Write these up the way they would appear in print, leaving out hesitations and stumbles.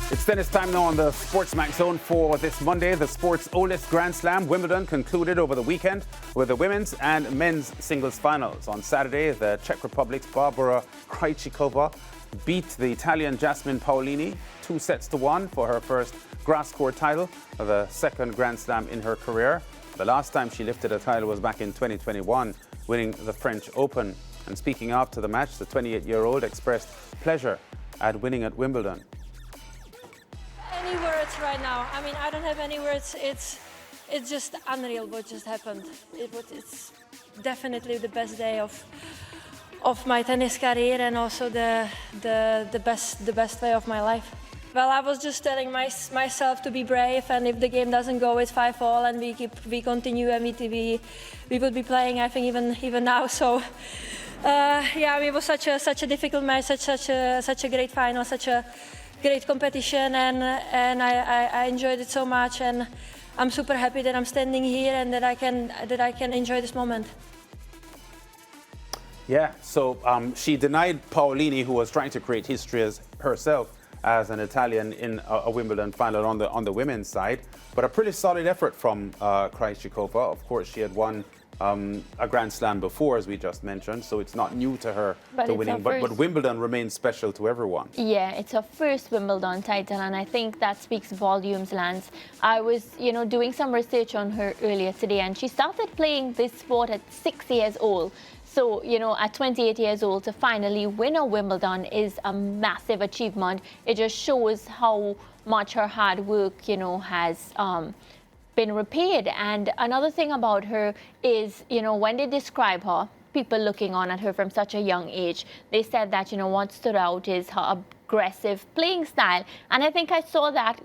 It's tennis time now on the SportsMax Zone for this Monday. The sport's oldest Grand Slam, Wimbledon, concluded over the weekend with the women's and men's singles finals. On Saturday, the Czech Republic's Barbara Krejcikova beat the Italian Jasmine Paolini 2-1 for her first grass court title, the second Grand Slam in her career. The last time she lifted a title was back in 2021, winning the French Open. And speaking after the match, the 28-year-old expressed pleasure at winning at Wimbledon. Any words right now? I mean, I don't have any words. It's just unreal what just happened. It's definitely the best day of my tennis career and also the best day of my life. Well, I was just telling myself to be brave, and if the game doesn't go, it's 5-all, and we continue, and we would be playing, I think, even now. So. Yeah, it was such a difficult match, such a great final, such a great competition, and I enjoyed it so much, and I'm super happy that I'm standing here and that I can enjoy this moment. Yeah, so she denied Paolini, who was trying to create history herself as an Italian in a Wimbledon final on the women's side, but a pretty solid effort from Krejcikova. Of course, she had won a Grand Slam before, as we just mentioned, so it's not new to her to winning, but Wimbledon remains special to everyone. Yeah, it's her first Wimbledon title, and I think that speaks volumes, Lance. I was, doing some research on her earlier today, and she started playing this sport at 6 years old. So, at 28 years old, to finally win a Wimbledon is a massive achievement. It just shows how much her hard work, has been repaid. And another thing about her is, when they describe her, people looking on at her from such a young age, they said that, what stood out is her aggressive playing style. And I think I saw that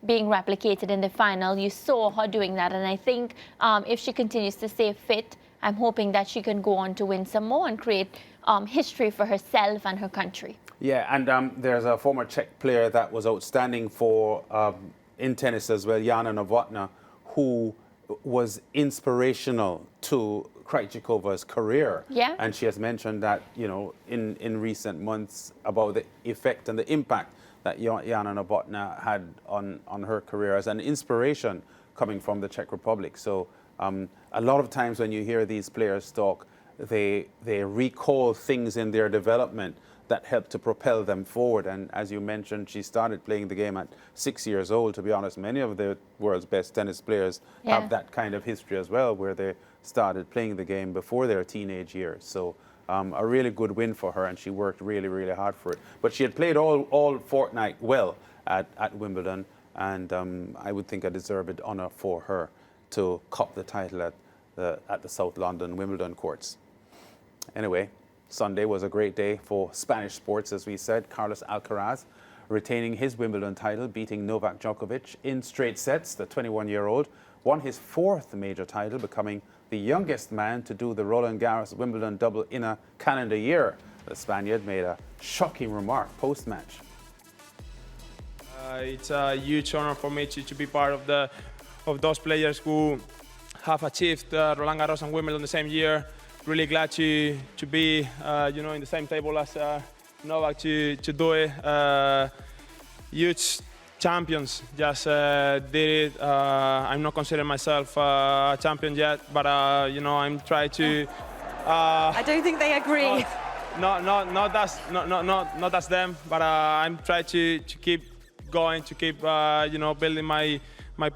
being replicated in the final. You saw her doing that. And I think if she continues to stay fit, I'm hoping that she can go on to win some more and create history for herself and her country. Yeah, and there's a former Czech player that was outstanding for in tennis as well, Jana Novotná, who was inspirational to Krejcikova's career. Yeah. And she has mentioned that, in recent months about the effect and the impact that Jana Novotná had on her career as an inspiration coming from the Czech Republic. So a lot of times when you hear these players talk, they recall things in their development that helped to propel them forward. And as you mentioned, she started playing the game at 6 years old. To be honest, many of the world's best tennis players have that kind of history as well, where they started playing the game before their teenage years. So a really good win for her, and she worked really, really hard for it. But she had played all fortnight well at Wimbledon, and I would think a deserved honour for her to cup the title at the South London Wimbledon courts. Anyway, Sunday was a great day for Spanish sports, as we said. Carlos Alcaraz retaining his Wimbledon title, beating Novak Djokovic in straight sets. The 21-year-old won his fourth major title, becoming the youngest man to do the Roland Garros Wimbledon double in a calendar year. The Spaniard made a shocking remark post-match. It's a huge honor for me to be part of those players who have achieved Roland Garros and Wimbledon the same year. Really glad to be in the same table as Novak to do it. Huge champions just did it. I'm not considering myself a champion yet, but I'm trying to. I don't think they agree. Not that's them, but I'm trying to keep going, to keep building my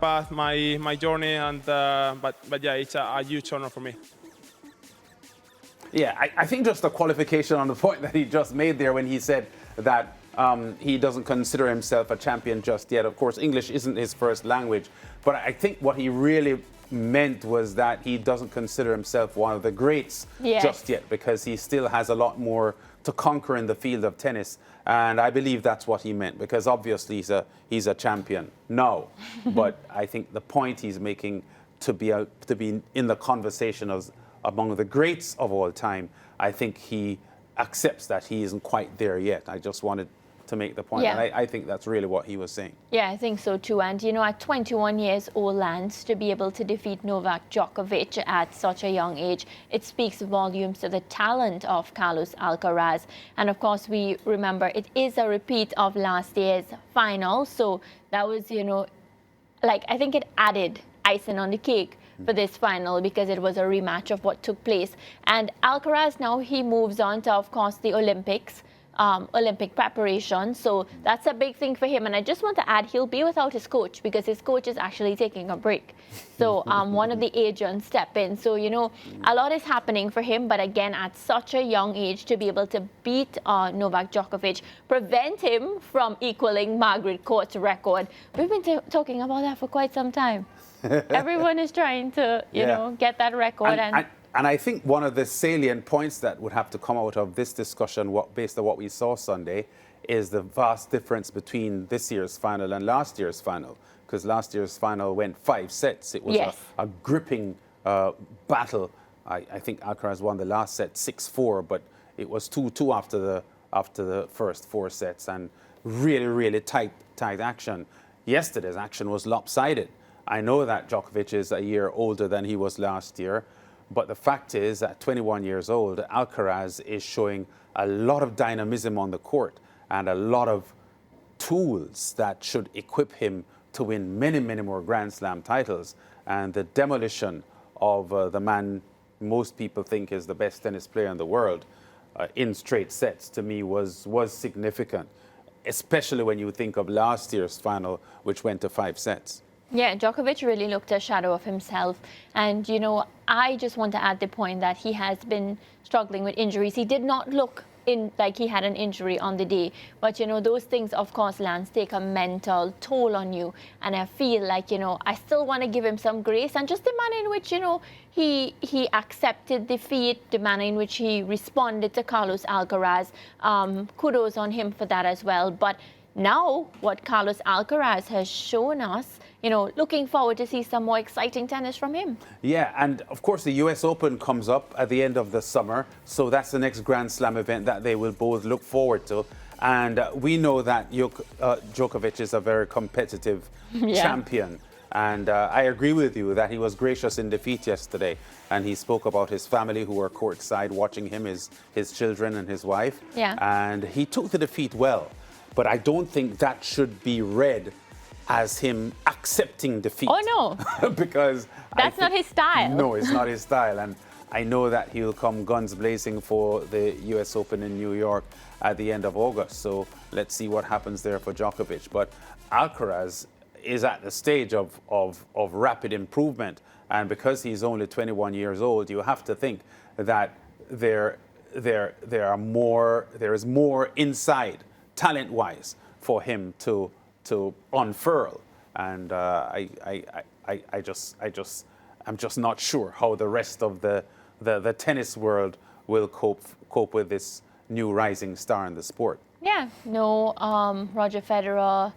path, my journey, and but yeah, it's a huge honor for me. Yeah, I think just the qualification on the point that he just made there when he said that he doesn't consider himself a champion just yet. Of course, English isn't his first language, but I think what he really meant was that he doesn't consider himself one of the greats just yet, because he still has a lot more to conquer in the field of tennis. And I believe that's what he meant, because obviously he's a champion now. But I think the point he's making to be in the conversation of among the greats of all time, I think he accepts that he isn't quite there yet. I just wanted to make the point. Yeah. And I think that's really what he was saying. Yeah, I think so too. And, you know, at 21 years old, Lance, to be able to defeat Novak Djokovic at such a young age, it speaks volumes to the talent of Carlos Alcaraz. And, of course, we remember it is a repeat of last year's final. So that was, you know, like, I think it added icing on the cake for this final because it was a rematch of what took place. And Alcaraz now, he moves on to, of course, the Olympics. Olympic preparation. So that's a big thing for him. And I just want to add, he'll be without his coach because his coach is actually taking a break. So one of the agents step in. So, you know, a lot is happening for him. But again, at such a young age, to be able to beat Novak Djokovic, prevent him from equaling Margaret Court's record. We've been talking about that for quite some time. Everyone is trying to, you know, get that record. And I think one of the salient points that would have to come out of this discussion, based on what we saw Sunday, is the vast difference between this year's final and last year's final. Because last year's final went 5 sets. It was a gripping battle. I think Alcaraz won the last set 6-4, but it was 2-2 after the first 4 sets, and really, really tight action. Yesterday's action was lopsided. I know that Djokovic is a year older than he was last year, but the fact is, at 21 years old, Alcaraz is showing a lot of dynamism on the court and a lot of tools that should equip him to win many, many more Grand Slam titles. And the demolition of the man most people think is the best tennis player in the world in straight sets, to me, was significant, especially when you think of last year's final, which went to 5 sets. Yeah, Djokovic really looked a shadow of himself. And, you know, I just want to add the point that he has been struggling with injuries. He did not look like he had an injury on the day. But, you know, those things, of course, Lance, take a mental toll on you. And I feel like, you know, I still want to give him some grace. And just the manner in which, you know, he accepted defeat, the manner in which he responded to Carlos Alcaraz. Kudos on him for that as well. But now, what Carlos Alcaraz has shown us, you know, looking forward to see some more exciting tennis from him. Yeah, and of course the US Open comes up at the end of the summer, so that's the next Grand Slam event that they will both look forward to. And we know that Djokovic is a very competitive champion. And I agree with you that he was gracious in defeat yesterday. And he spoke about his family who were courtside watching him, his children and his wife. Yeah. And he took the defeat well. But I don't think that should be read as him accepting defeat. Oh, no. Because that's not his style. No, it's not his style. And I know that he'll come guns blazing for the US Open in New York at the end of August. So let's see what happens there for Djokovic. But Alcaraz is at the stage of rapid improvement. And because he's only 21 years old, you have to think that there is more inside, talent-wise, for him to unfurl. And I'm just not sure how the rest of the tennis world will cope with this new rising star in the sport. Yeah, no Roger Federer,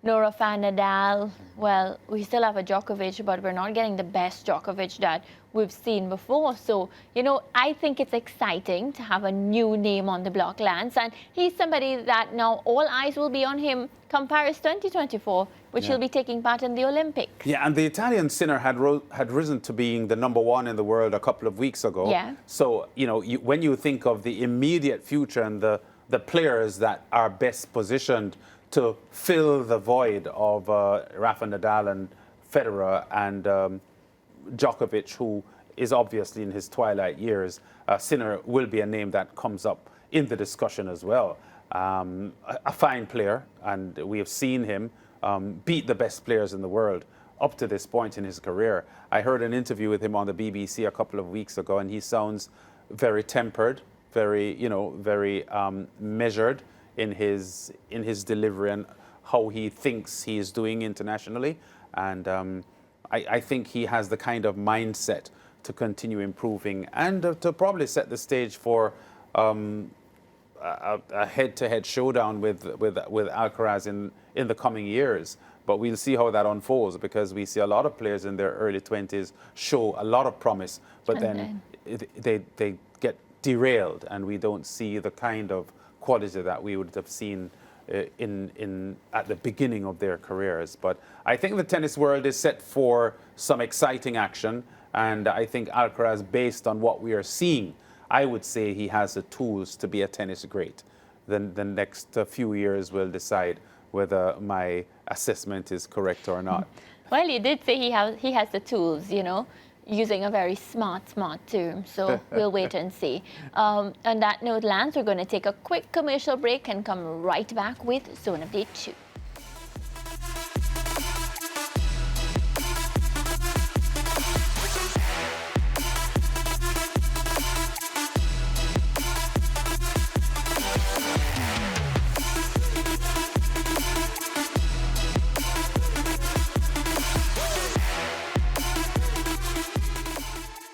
no Rafael Nadal. Well, we still have a Djokovic, but we're not getting the best Djokovic that we've seen before. So, you know, I think it's exciting to have a new name on the block, Lance. And he's somebody that now all eyes will be on him come Paris 2024, which he'll be taking part in the Olympics. Yeah, and the Italian sinner had risen to being the #1 in the world a couple of weeks ago. Yeah. So, you know, when you think of the immediate future and the players that are best positioned to fill the void of Rafa Nadal and Federer and Djokovic, who is obviously in his twilight years, Sinner will be a name that comes up in the discussion as well. A fine player, and we have seen him beat the best players in the world up to this point in his career. I heard an interview with him on the BBC a couple of weeks ago, and he sounds very tempered, very measured in his delivery and how he thinks he is doing internationally. And I think he has the kind of mindset to continue improving and to probably set the stage for a head-to-head showdown with Alcaraz in the coming years. But we'll see how that unfolds, because we see a lot of players in their early 20s show a lot of promise, but then they get derailed, and we don't see the kind of quality that we would have seen at the beginning of their careers. But I think the tennis world is set for some exciting action, and I think Alcaraz, based on what we are seeing, I would say he has the tools to be a tennis great. Then the next few years will decide whether my assessment is correct or not. Well, you did say he has the tools, you know, using a very smart term. So we'll wait and see. On that note, Lance, we're going to take a quick commercial break and come right back with Zone Update 2.